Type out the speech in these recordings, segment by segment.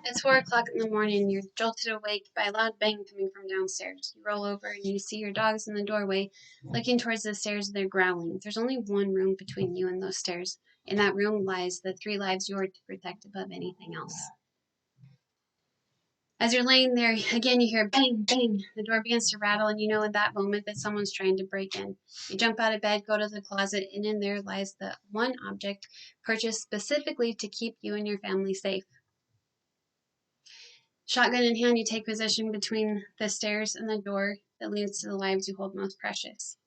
It's 4 o'clock in the morning. You're jolted awake by a loud bang coming from downstairs. You roll over and you see your dogs in the doorway, looking towards the stairs and they're growling. There's only one room between you and those stairs. In that room lies the 3 lives you are to protect above anything else. As you're laying there, again you hear bang, bang. The door begins to rattle, and you know in that moment that someone's trying to break in. You jump out of bed, go to the closet, and in there lies the one object purchased specifically to keep you and your family safe. Shotgun in hand, you take position between the stairs and the door that leads to the lives you hold most precious.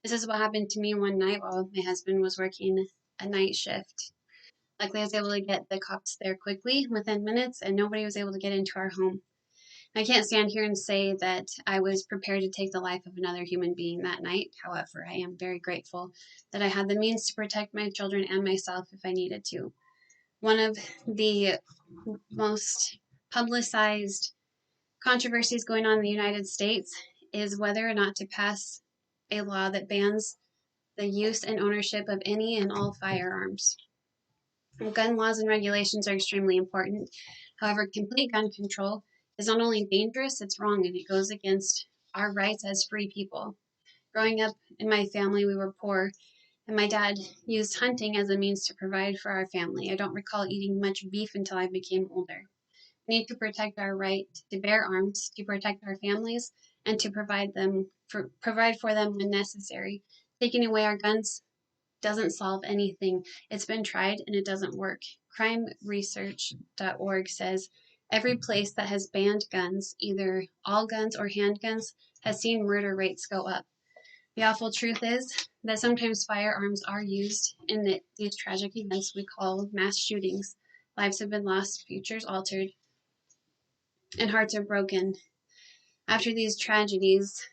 This is what happened to me one night while my husband was working a night shift. Luckily, I was able to get the cops there quickly within minutes, and nobody was able to get into our home. I can't stand here and say that I was prepared to take the life of another human being that night. However, I am very grateful that I had the means to protect my children and myself if I needed to. One of the most publicized controversies going on in the United States is whether or not to pass a law that bans the use and ownership of any and all firearms. Gun laws and regulations are extremely important. However, complete gun control is not only dangerous, it's wrong, and it goes against our rights as free people. Growing up in my family, we were poor, and my dad used hunting as a means to provide for our family. I don't recall eating much beef until I became older. We need to protect our right to bear arms, to protect our families, and to provide for them when necessary. Taking away our guns doesn't solve anything. It's been tried and it doesn't work. CrimeResearch.org says every place that has banned guns, either all guns or handguns, has seen murder rates go up. The awful truth is that sometimes firearms are used in these tragic events we call mass shootings. Lives have been lost, futures altered, and hearts are broken. After these tragedies,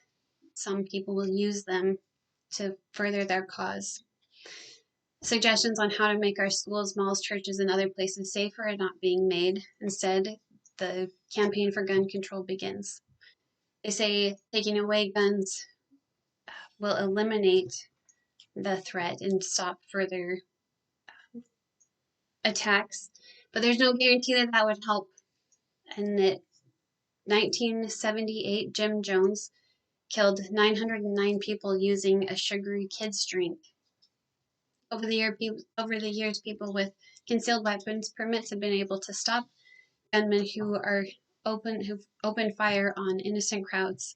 some people will use them to further their cause. Suggestions on how to make our schools, malls, churches, and other places safer are not being made. Instead, the campaign for gun control begins. They say taking away guns will eliminate the threat and stop further attacks, but there's no guarantee that that would help. In 1978, Jim Jones killed 909 people using a sugary kids drink. Over the years, people with concealed weapons permits have been able to stop gunmen who've opened fire on innocent crowds.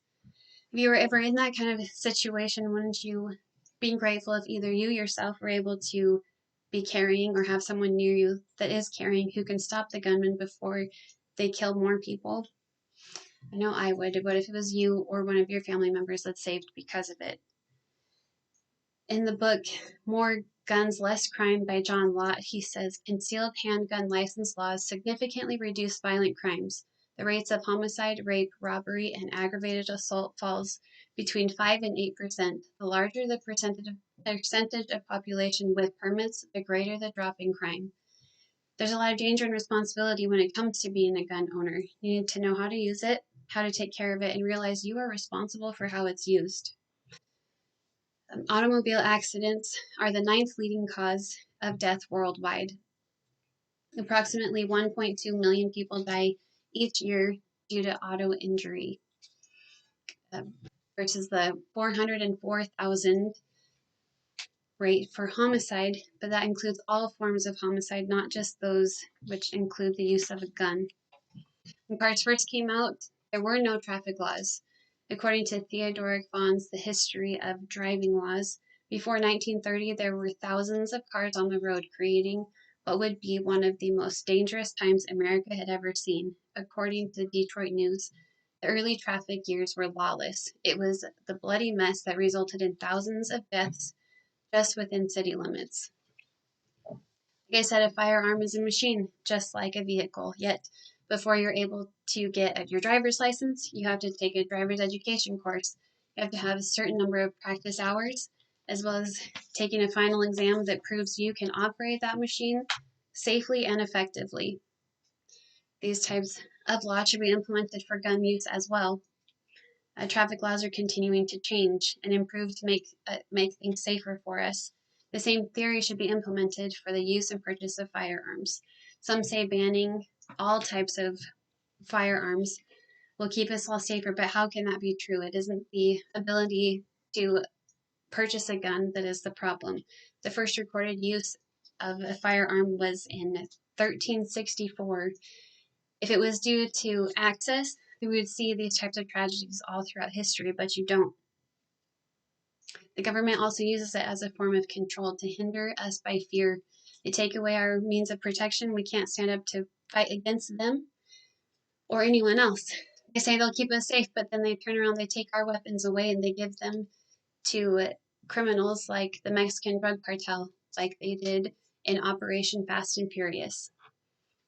If you were ever in that kind of situation, wouldn't you be grateful if either you yourself were able to be carrying or have someone near you that is carrying who can stop the gunman before they kill more people? I know I would. What if it was you or one of your family members that's saved because of it? In the book More Guns, Less Crime by John Lott, he says concealed handgun license laws significantly reduce violent crimes. The rates of homicide, rape, robbery, and aggravated assault falls between 5 and 8%. The larger the percentage of population with permits, the greater the drop in crime. There's a lot of danger and responsibility when it comes to being a gun owner. You need to know how to use it, how to take care of it, and realize you are responsible for how it's used. Automobile accidents are the ninth leading cause of death worldwide. Approximately 1.2 million people die each year due to auto injury, versus the 404,000 rate for homicide, but that includes all forms of homicide, not just those which include the use of a gun. When cars first came out, there were no traffic laws. According to Theodoric Vaughn's The History of Driving Laws, before 1930, there were thousands of cars on the road, creating what would be one of the most dangerous times America had ever seen. According to Detroit News, the early traffic years were lawless. It was the bloody mess that resulted in thousands of deaths just within city limits. Like I said, a firearm is a machine, just like a vehicle. Yet, before you're able to get your driver's license, you have to take a driver's education course. You have to have a certain number of practice hours, as well as taking a final exam that proves you can operate that machine safely and effectively. These types of laws should be implemented for gun use as well. Traffic laws are continuing to change and improve to make things safer for us. The same theory should be implemented for the use and purchase of firearms. Some say banning all types of firearms will keep us all safer, but how can that be true? It isn't the ability to purchase a gun that is the problem. The first recorded use of a firearm was in 1364. If it was due to access, we would see these types of tragedies all throughout history, but you don't. The government also uses it as a form of control to hinder us by fear. They take away our means of protection. We can't stand up to fight against them or anyone else. They say they'll keep us safe, but then they turn around, they take our weapons away and they give them to criminals like the Mexican drug cartel, like they did in Operation Fast and Furious.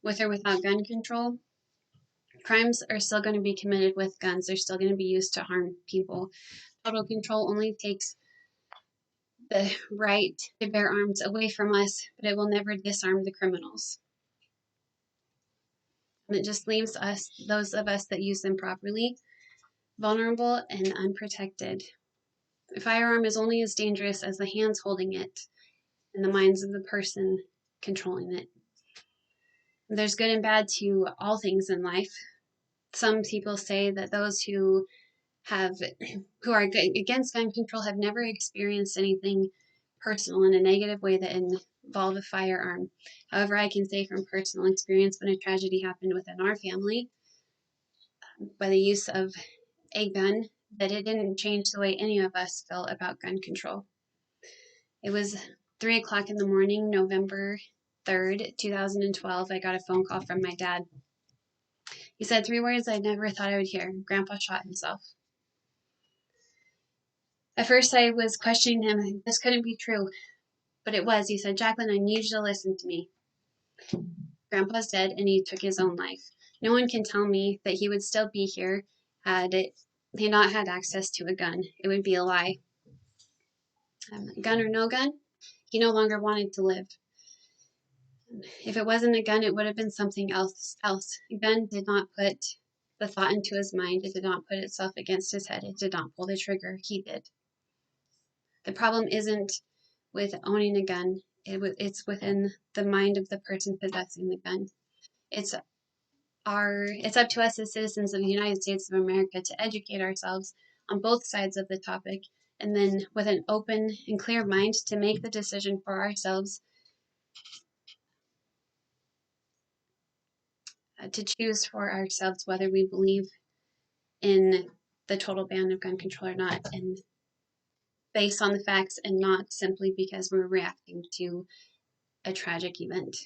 With or without gun control, crimes are still going to be committed with guns. They're still going to be used to harm people. Total control only takes the right to bear arms away from us, but it will never disarm the criminals. And it just leaves us, those of us that use them properly, vulnerable and unprotected. A firearm is only as dangerous as the hands holding it and the minds of the person controlling it. There's good and bad to all things in life. Some people say that those who are against gun control have never experienced anything personal in a negative way that involve a firearm. However, I can say from personal experience, when a tragedy happened within our family by the use of a gun, that it didn't change the way any of us felt about gun control. It was 3 o'clock in the morning, November 3rd, 2012. I got a phone call from my dad. He said 3 words I never thought I would hear. Grandpa shot himself. At first, I was questioning him. This couldn't be true. But it was. He said, Jacqueline, I need you to listen to me. Grandpa's dead, and he took his own life. No one can tell me that he would still be here had he not had access to a gun. It would be a lie. Gun or no gun, he no longer wanted to live. If it wasn't a gun, it would have been something else. A gun did not put the thought into his mind. It did not put itself against his head. It did not pull the trigger. He did. The problem isn't with owning a gun. It's within the mind of the person possessing the gun. It's up to us as citizens of the United States of America to educate ourselves on both sides of the topic, and then with an open and clear mind to make the decision for ourselves to choose for ourselves whether we believe in the total ban of gun control or not, and based on the facts and not simply because we're reacting to a tragic event.